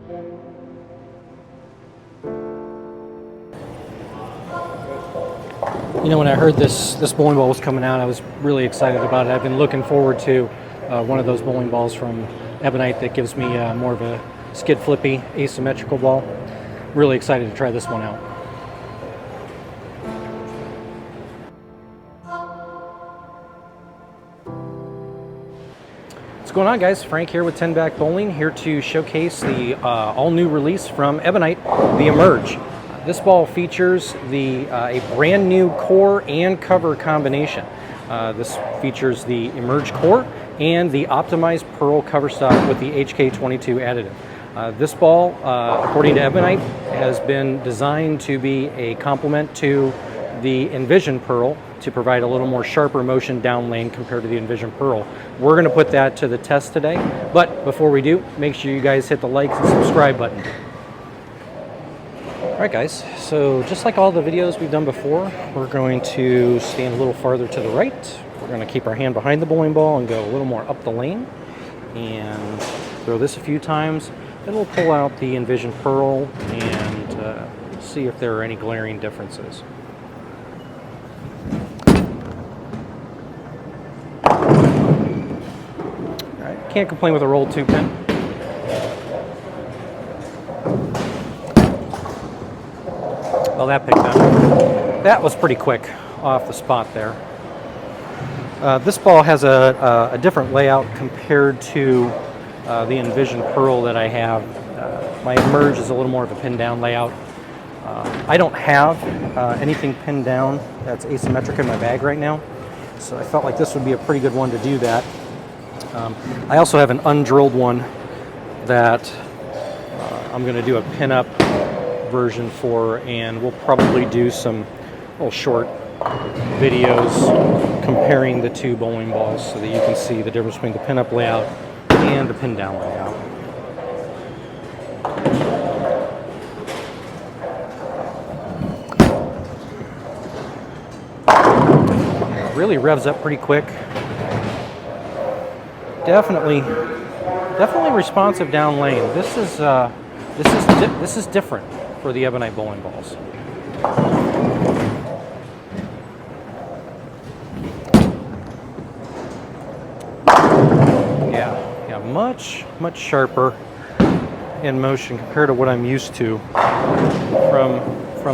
You know, when I heard this bowling ball was coming out, I was really excited about it. I've been looking forward to one of those bowling balls from Ebonite that gives me more of a skid flippy asymmetrical ball. Really excited to try this one out. What's going on, guys? Frank here with 10 Back Bowling, here to showcase the all-new release from Ebonite, the Emerge. This ball features a brand new core and cover combination. This features the Emerge core and the optimized Pearl cover stock with the HK-22 additive. This ball, according to Ebonite, has been designed to be a complement to the Envision Pearl to provide a little more sharper motion down lane compared to the Envision Pearl. We're going to put that to the test today, but before we do, make sure you guys hit the like and subscribe button. Alright guys, so just like all the videos we've done before, we're going to stand a little farther to the right. We're going to keep our hand behind the bowling ball and go a little more up the lane and throw this a few times. Then we'll pull out the Envision Pearl and see if there are any glaring differences. Alright, can't complain with a roll 2 pin. Well, that picked up. That was pretty quick off the spot there. This ball has a different layout compared to the Envision Pearl that I have. My Emerge is a little more of a pin down layout. I don't have anything pinned down that's asymmetric in my bag right now, so I felt like this would be a pretty good one to do that. I also have an undrilled one that I'm going to do a pin-up version for, and we'll probably do some little short videos comparing the two bowling balls so that you can see the difference between the pin-up layout and the pin-down layout. It really revs up pretty quick. Definitely responsive down lane. This is different for the Ebonite bowling balls. Yeah, much sharper in motion compared to what I'm used to from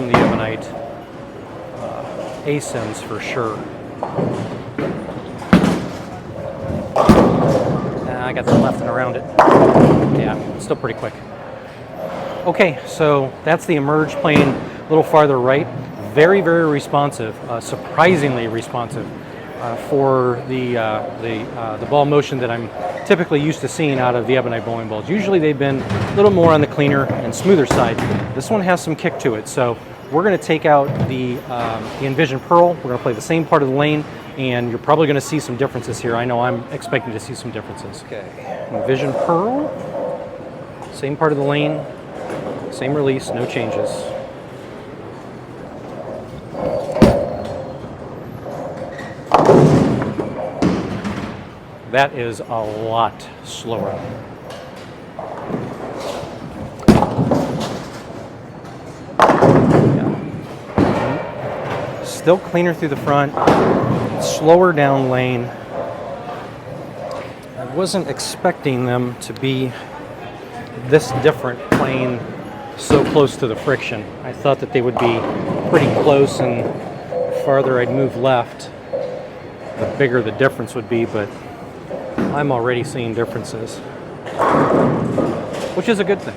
the Ebonite asyms for sure. I got some left and around it. Yeah, still pretty quick. Okay, so that's the Emerge playing a little farther right. Very responsive, surprisingly responsive for the ball motion that I'm typically used to seeing out of the Ebonite bowling balls. Usually they've been a little more on the cleaner and smoother side. This one has some kick to it, so we're going to take out the Envision Pearl. We're going to play the same part of the lane, and you're probably going to see some differences here. I know I'm expecting to see some differences. Okay, Envision Pearl, same part of the lane. Same release, no changes. That is a lot slower. Yeah. Still cleaner through the front, slower down lane. I wasn't expecting them to be this different playing so close to the friction. I thought that they would be pretty close, and the farther I'd move left, the bigger the difference would be, but I'm already seeing differences, which is a good thing.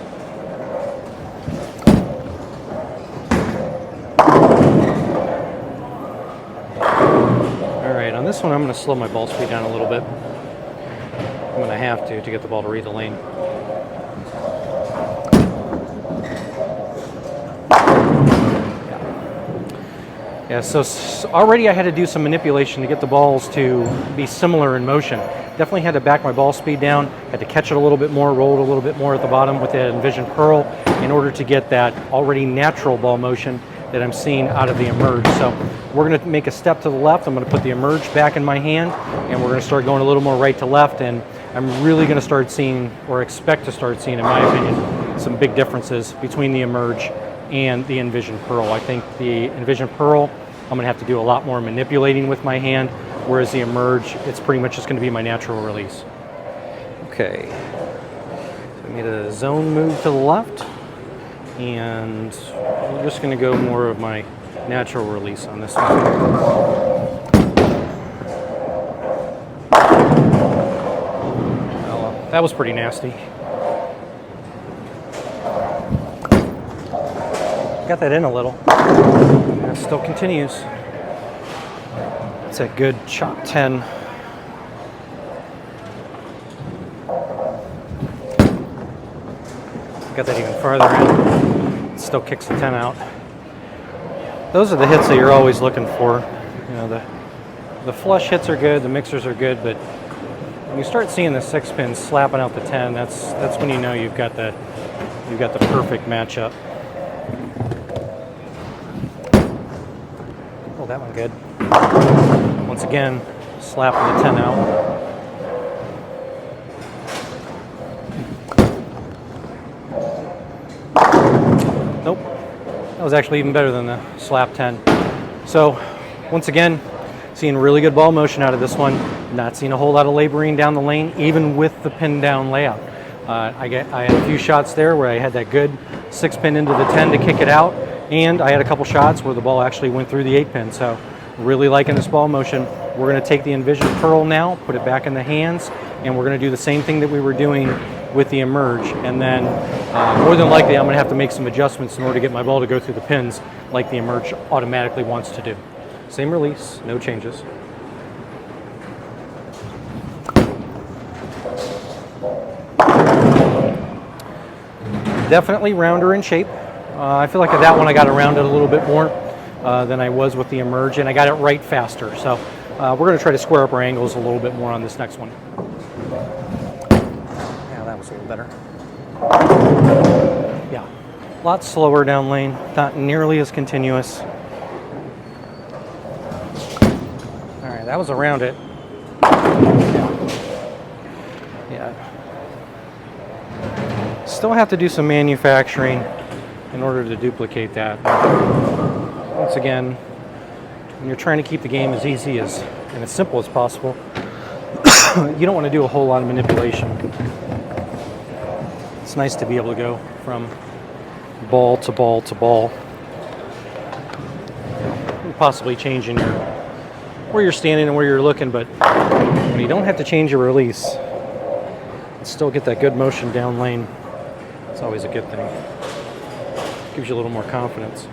All right, on this one, I'm going to slow my ball speed down a little bit. I'm going to have to get the ball to read the lane. Yeah, so already I had to do some manipulation to get the balls to be similar in motion. Definitely had to back my ball speed down, had to catch it a little bit more, roll it a little bit more at the bottom with the Envision Pearl in order to get that already natural ball motion that I'm seeing out of the Emerge. So we're going to make a step to the left. I'm going to put the Emerge back in my hand, and we're going to start going a little more right to left, and I'm really going to start seeing, or expect to start seeing, in my opinion, some big differences between the Emerge and the Envision Pearl. I think the Envision Pearl, I'm going to have to do a lot more manipulating with my hand, whereas the Emerge, it's pretty much just going to be my natural release. Okay, so I made a zone move to the left, and I'm just going to go more of my natural release on this one. Well, that was pretty nasty. Got that in a little. And it still continues. It's a good chop 10. Got that even farther in. It still kicks the 10 out. Those are the hits that you're always looking for. You know, the flush hits are good, the mixers are good, but when you start seeing the 6-pin slapping out the 10, that's when you know you've got the perfect matchup. Oh, that one good. Once again, slapping the 10 out. Nope. That was actually even better than the slap 10. So, once again, seeing really good ball motion out of this one. Not seeing a whole lot of laboring down the lane, even with the pin down layout. I had a few shots there where I had that good 6-pin into the 10 to kick it out, and I had a couple shots where the ball actually went through the 8-pin. So, really liking this ball motion. We're going to take the Envision Pearl now, put it back in the hands, and we're going to do the same thing that we were doing with the Emerge, and then more than likely I'm going to have to make some adjustments in order to get my ball to go through the pins like the Emerge automatically wants to do. Same release, no changes. Definitely rounder in shape. I feel like at that one I got around it a little bit more than I was with the Emerge, and I got it right faster. So we're going to try to square up our angles a little bit more on this next one. Yeah, that was a little better. Yeah, a lot slower down lane, not nearly as continuous. All right, that was around it. Yeah. Still have to do some manufacturing in order to duplicate that. Once again, when you're trying to keep the game as easy as and as simple as possible, you don't want to do a whole lot of manipulation. It's nice to be able to go from ball to ball to ball, possibly changing where you're standing and where you're looking, but when you don't have to change your release and still get that good motion down lane, it's always a good thing. Gives you a little more confidence.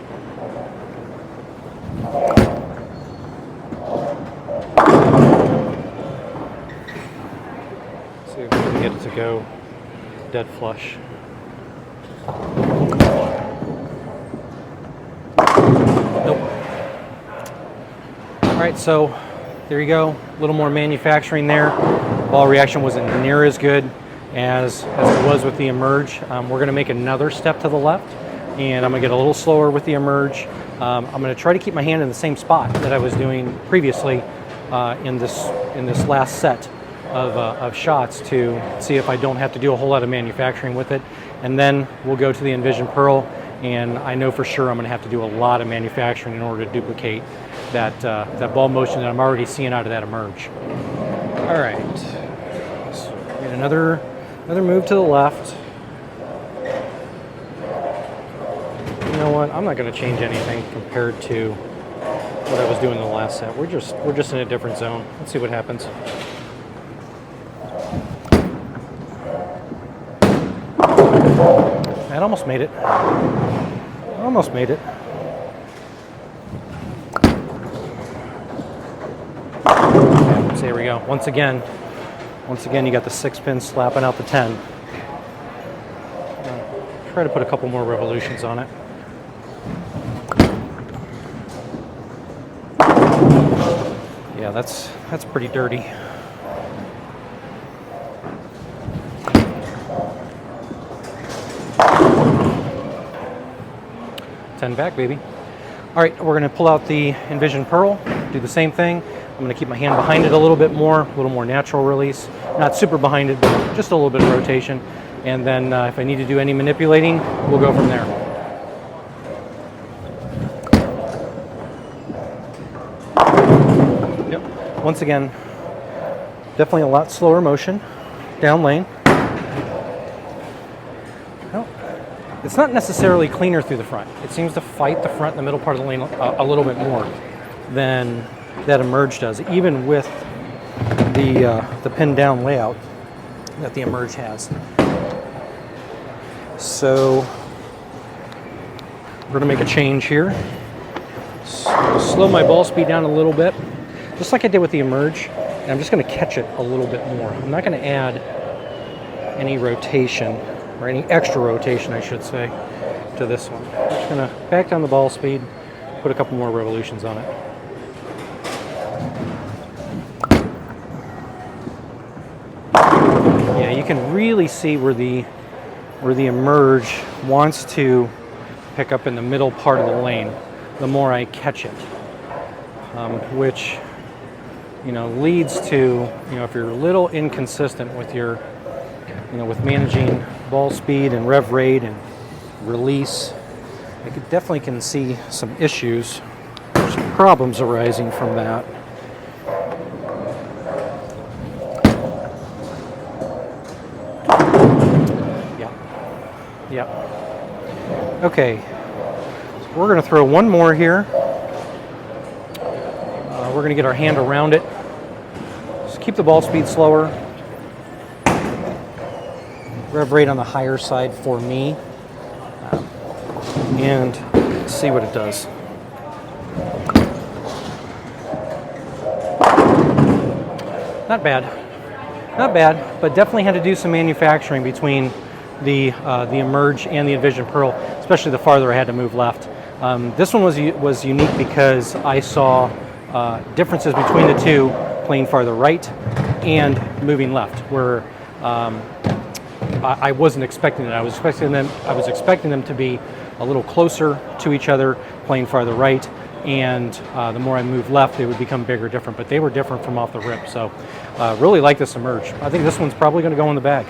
See if we can get it to go dead flush. Nope. All right, so there you go. A little more manufacturing there. Ball reaction wasn't near as good as it was with the Emerge. We're going to make another step to the left, and I'm going to get a little slower with the Emerge. I'm going to try to keep my hand in the same spot that I was doing previously in this last set of shots to see if I don't have to do a whole lot of manufacturing with it. And then we'll go to the Envision Pearl, and I know for sure I'm going to have to do a lot of manufacturing in order to duplicate that ball motion that I'm already seeing out of that Emerge. All right, so get another move to the left. You know what? I'm not going to change anything compared to what I was doing in the last set. We're just in a different zone. Let's see what happens. That almost made it. Almost made it. Okay, so here we go. Once again, you got the 6-pin slapping out the 10. Try to put a couple more revolutions on it. Yeah, that's pretty dirty. Ten back, baby. All right, we're going to pull out the Envision Pearl, do the same thing. I'm going to keep my hand behind it a little bit more natural release. Not super behind it, but just a little bit of rotation. and then if I need to do any manipulating, we'll go from there. Yep. Once again, definitely a lot slower motion down lane. Well, it's not necessarily cleaner through the front. It seems to fight the front and the middle part of the lane a little bit more than that Emerge does, even with the pinned down layout that the Emerge has. So we're going to make a change here. Slow my ball speed down a little bit, just like I did with the Emerge, and I'm just going to catch it a little bit more. I'm not going to add any rotation, or any extra rotation, I should say, to this one. I'm just going to back down the ball speed, put a couple more revolutions on it. Yeah, you can really see where the Emerge wants to pick up in the middle part of the lane the more I catch it, which, you know, leads to, you know, if you're a little inconsistent with your, you know, with managing ball speed and rev rate and release, I definitely can see some issues, some problems arising from that. Yep. Okay, so we're going to throw one more here. We're going to get our hand around it. Just keep the ball speed slower. Rev rate on the higher side for me. And see what it does. Not bad. Not bad, but definitely had to do some manufacturing between the Emerge and the Envision Pearl, especially the farther I had to move left. This one was unique because I saw differences between the two, playing farther right and moving left, where I wasn't expecting it. I was expecting them to be a little closer to each other, playing farther right, and the more I moved left, they would become bigger, different. But they were different from off the rip. So really like this Emerge. I think this one's probably going to go in the bag.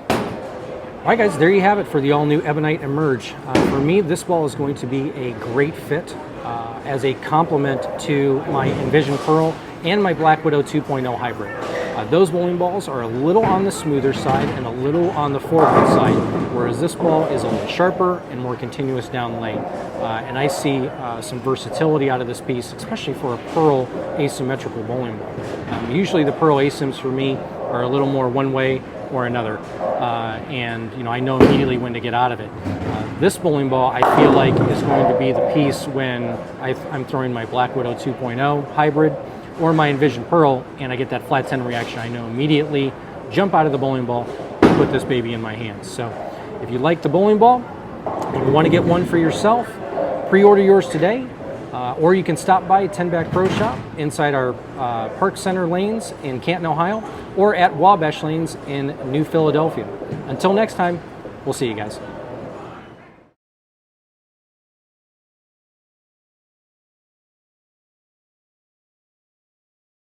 All right, guys, there you have it for the all-new Ebonite Emerge. For me, this ball is going to be a great fit as a complement to my Envision Pearl and my Black Widow 2.0 hybrid. Those bowling balls are a little on the smoother side and a little on the forward side, whereas this ball is a little sharper and more continuous down lane. And I see some versatility out of this piece, especially for a Pearl asymmetrical bowling ball. Usually the Pearl asyms for me are a little more one way or another, and you know, I know immediately when to get out of it. This bowling ball, I feel like, is going to be the piece when I'm throwing my Black Widow 2.0 hybrid or my Envision Pearl, and I get that flat 10 reaction. I know immediately, jump out of the bowling ball, put this baby in my hands. So if you like the bowling ball, and you want to get one for yourself, pre-order yours today. Or you can stop by 10 Back Pro Shop inside our Park Center lanes in Canton, Ohio, or at Wabash lanes in New Philadelphia. Until next time, we'll see you guys.